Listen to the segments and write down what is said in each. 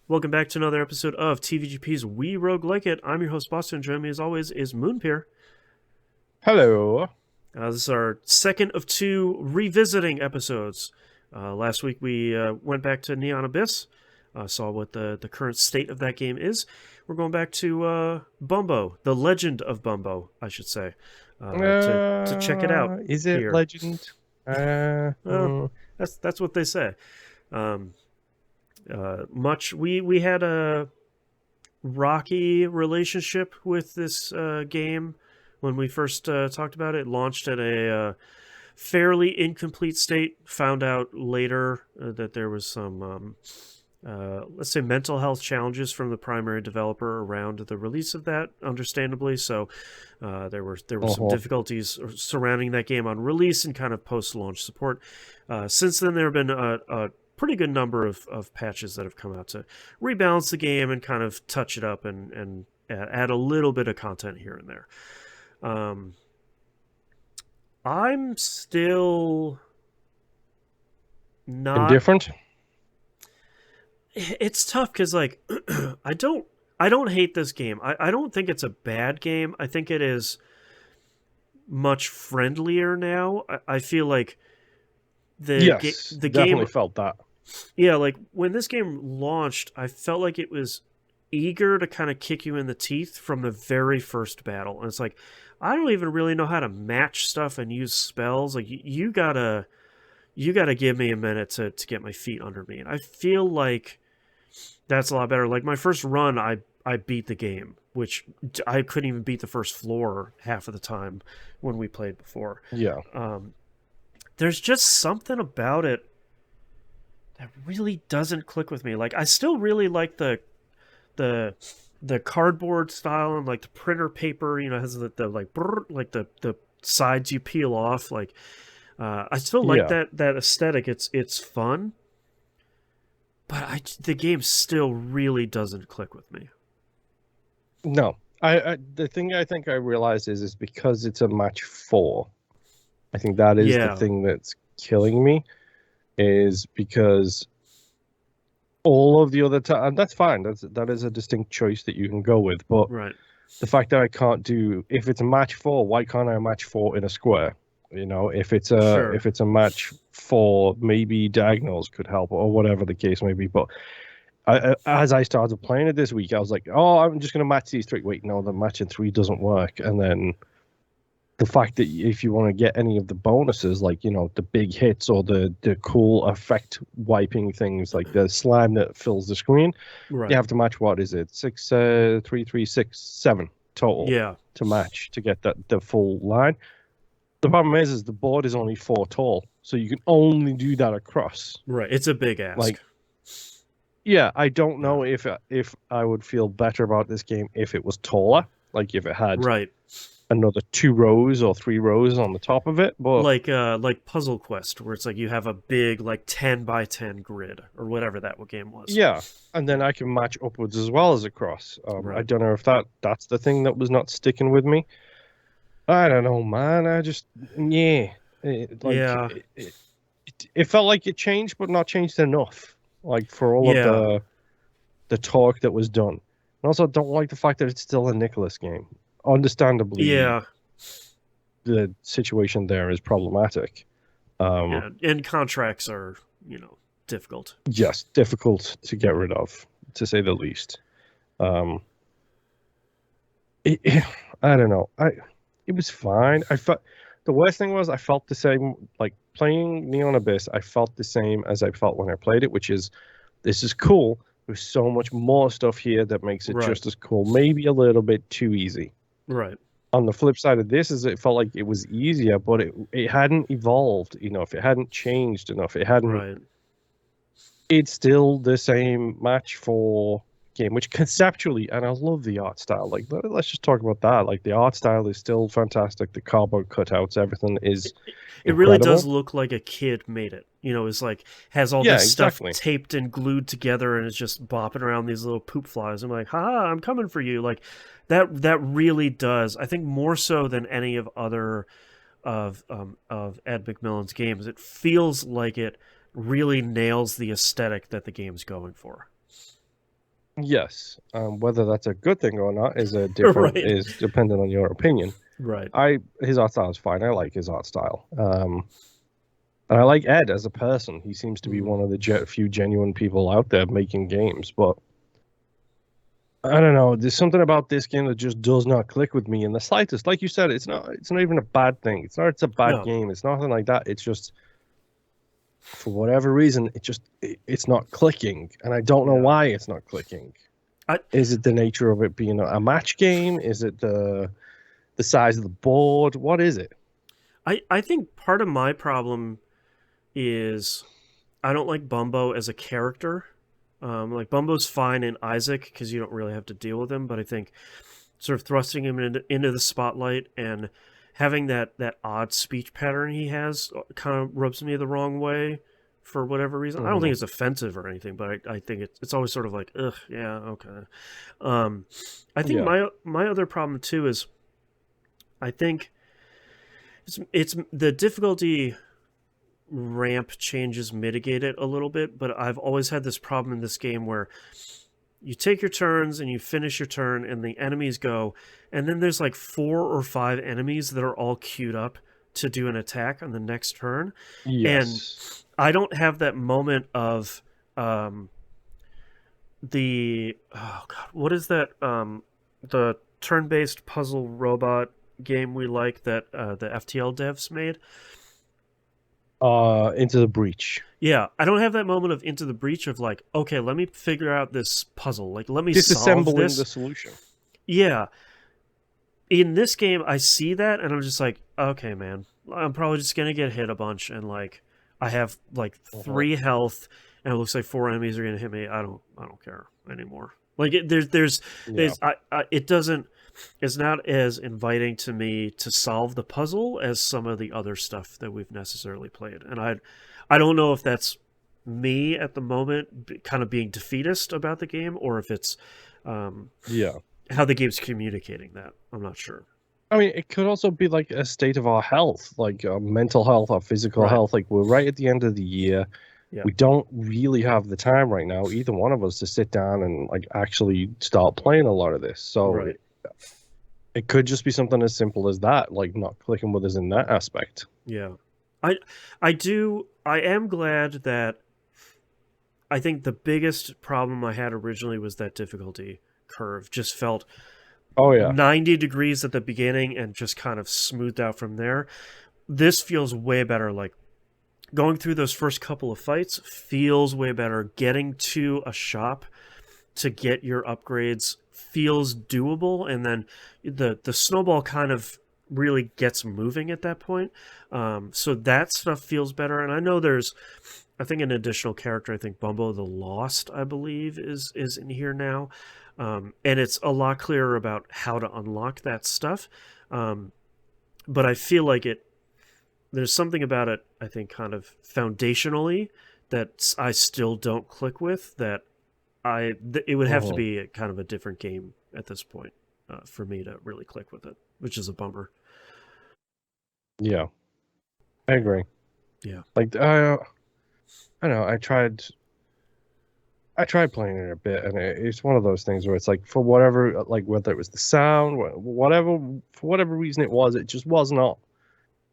Welcome back to another episode of TVGP's We Roguelike It. I'm your host, Boston. Joining me as always is Moonpier. Hello. This is our second of two revisiting episodes. Last week we went back to Neon Abyss, saw what the current state of that game is. We're going back to Bumbo, the Legend of Bumbo, I should say, to check it out Is it here. legend? Well, that's what they say. We had a rocky relationship with this game when we first talked about it. It launched at a fairly incomplete state. Found out later that there was some, let's say, mental health challenges from the primary developer around the release of that. Understandably, so there were some difficulties surrounding that game on release and kind of post-launch support. Since then, there have been a pretty good number of patches that have come out to rebalance the game and kind of touch it up and add a little bit of content here and there. I'm still not indifferent. It's tough because like I don't hate this game. I don't think it's a bad game. I think it is much friendlier now. I feel like the definitely game felt that. Yeah, like when this game launched, I felt like it was eager to kind of kick you in the teeth from the very first battle. And it's like, I don't even really know how to match stuff and use spells. Like you gotta give me a minute to get my feet under me. And I feel like that's a lot better. Like my first run, I beat the game, which I couldn't even beat the first floor half of the time when we played before. Yeah. There's just something about it that really doesn't click with me. Like I still really like the cardboard style and like the printer paper, you know, has the like brrr, like the sides you peel off. Like I still like that aesthetic. It's fun, but the game still really doesn't click with me. No, the thing I think I realized is because it's a match 4. I think that is the thing that's killing me. Is because all of the other time, and that's fine. That is a distinct choice that you can go with. But the fact that I can't do, if it's a match 4, why can't I match 4 in a square? You know, if it's a match 4, maybe diagonals could help or whatever the case may be. But as I started playing it this week, I was like, oh, I'm just going to match these 3. Wait, no, the matching 3 doesn't work. And then the fact that if you want to get any of the bonuses, like, you know, the big hits or the cool effect wiping things, like the slime that fills the screen, you have to match, what is it, 6, 3, 3, 6, 7 total to match to get the full line. The problem is the board is only 4 tall, so you can only do that across. Right, it's a big ask. Like, yeah, I don't know if I would feel better about this game if it was taller, like if it had another 2 rows or 3 rows on the top of it, but like Puzzle Quest, where it's like you have a big like 10 by 10 grid or whatever that game was. Yeah, and then I can match upwards as well as across. I don't know if that's the thing that was not sticking with me. I don't know, man. I just it felt like it changed, but not changed enough. Like for all of the talk that was done. I also don't like the fact that it's still a Nicholas game. Understandably, the situation there is problematic. And contracts are, difficult. Yes, difficult to get rid of, to say the least. I don't know. It was fine. I felt the worst thing was I felt the same. Like playing Neon Abyss, I felt the same as I felt when I played it, which is this is cool. There's so much more stuff here that makes it just as cool. Maybe a little bit too easy. Right. On the flip side of this is it felt like it was easier, but it hadn't evolved enough. It hadn't changed enough. It hadn't. Right. It's still the same match 4 game, which conceptually, and I love the art style. Like, let's just talk about that. Like, the art style is still fantastic. The cardboard cutouts, everything is. It really does look like a kid made it. It's like has all this stuff taped and glued together, and it's just bopping around these little poop flies. I'm like, ha! I'm coming for you. Like that really does. I think more so than any of other of Ed McMillan's games. It feels like it really nails the aesthetic that the game's going for. Yes. Whether that's a good thing or not is Right. is dependent on your opinion. Right. His art style is fine. I like his art style. And I like Ed as a person. He seems to be Hmm. one of the few genuine people out there making games. But I don't know. There's something about this game that just does not click with me in the slightest. Like you said, it's not. It's not even a bad thing. It's not. It's a bad No. game. It's nothing like that. It's just for whatever reason, it's not clicking, and I don't know Yeah. why it's not clicking. I Is it the nature of it being a match game? Is it the size of the board? What is it? I think part of my problem is I don't like Bumbo as a character. Like Bumbo's fine in Isaac because you don't really have to deal with him, but I think sort of thrusting him into the spotlight and having that odd speech pattern he has kind of rubs me the wrong way for whatever reason. I don't Hmm. think it's offensive or anything, but I think it's always sort of like, ugh, yeah, okay. Um, I think Yeah. my other problem too is I think it's the difficulty ramp changes mitigate it a little bit, but I've always had this problem in this game where you take your turns and you finish your turn and the enemies go, and then there's like 4 or 5 enemies that are all queued up to do an attack on the next turn. And Yes. I don't have that moment of um the oh god, what is that the turn-based puzzle robot game we like that the FTL devs made. Into the breach. Yeah, I don't have that moment of into the breach of like, okay, let me figure out this puzzle. Like, let me solve Disassembling this. the solution. Yeah, in this game, I see that and I'm just like, okay, man, I'm probably just gonna get hit a bunch and like, I have like Uh-huh. 3 health and it looks like 4 enemies are gonna hit me. I don't care anymore. Like, Yeah. it doesn't. It's not as inviting to me to solve the puzzle as some of the other stuff that we've necessarily played, and I don't know if that's me at the moment, kind of being defeatist about the game, or if it's um, Yeah. how the game's communicating that. I'm not sure. I mean, it could also be like a state of our health, like mental health or physical Right. health. Like we're right at the end of the year. Yeah. We don't really have the time right now, either one of us, to sit down and like actually start playing a lot of this. So Right. it could just be something as simple as that, like not clicking with us in that aspect. Yeah. I I am glad that I think the biggest problem I had originally was that difficulty curve just felt Oh yeah. 90 degrees at the beginning and just kind of smoothed out from there. This feels way better. Like going through those first couple of fights feels way better. Getting to a shop to get your upgrades feels doable, and then the snowball kind of really gets moving at that point. So that stuff feels better. And I know there's, I think, an additional character. I think Bumbo the Lost, I believe, is in here now, and it's a lot clearer about how to unlock that stuff. Um, but I feel like there's something about it, I think, kind of foundationally that I still don't click with. That it would have to Mhm. be a kind of a different game at this point for me to really click with it, which is a bummer. Yeah, I agree. Yeah. Like I don't know. I tried playing it a bit, and it's one of those things where it's like for whatever, like whether it was the sound, whatever, for whatever reason it was, it just was not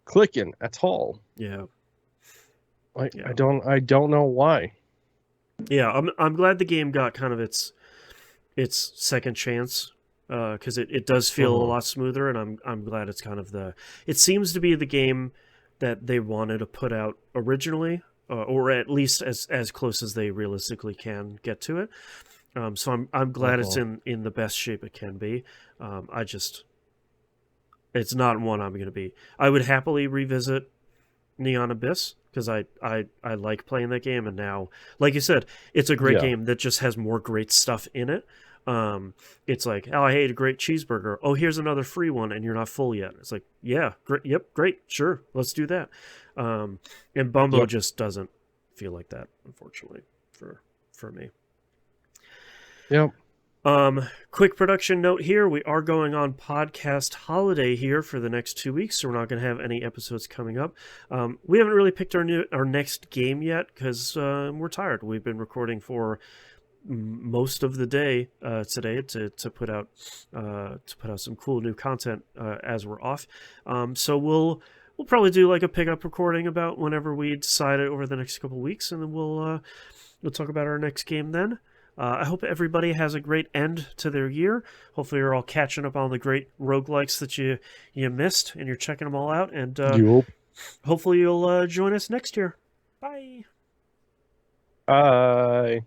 clicking at all. Yeah. Like Yeah. I don't know why. Yeah. I'm glad the game got kind of its second chance because it does feel a Hmm. lot smoother, and I'm glad it's kind of it seems to be the game that they wanted to put out originally, or at least as close as they realistically can get to it. So I'm glad it's Hmm. in the best shape it can be. I just it's not one I'm going to be. I would happily revisit Neon Abyss because I like playing that game, and now, like you said, it's a great Yeah. game that just has more great stuff in it. It's like, oh, I ate a great cheeseburger. Oh, here's another free one, and you're not full yet. It's like, yeah, great, yep, great, sure, let's do that. And Bumbo Yep. just doesn't feel like that, unfortunately, for me. Yep. Quick production note here. We are going on podcast holiday here for the next 2 weeks, so we're not going to have any episodes coming up. We haven't really picked our next game yet because we're tired. We've been recording for most of the day today to put out some cool new content as we're off. So we'll probably do like a pickup recording about whenever we decide it over the next couple weeks, and then we'll talk about our next game then. I hope everybody has a great end to their year. Hopefully, you're all catching up on the great roguelikes that you missed, and you're checking them all out. And Yup. hopefully, you'll join us next year. Bye. Bye.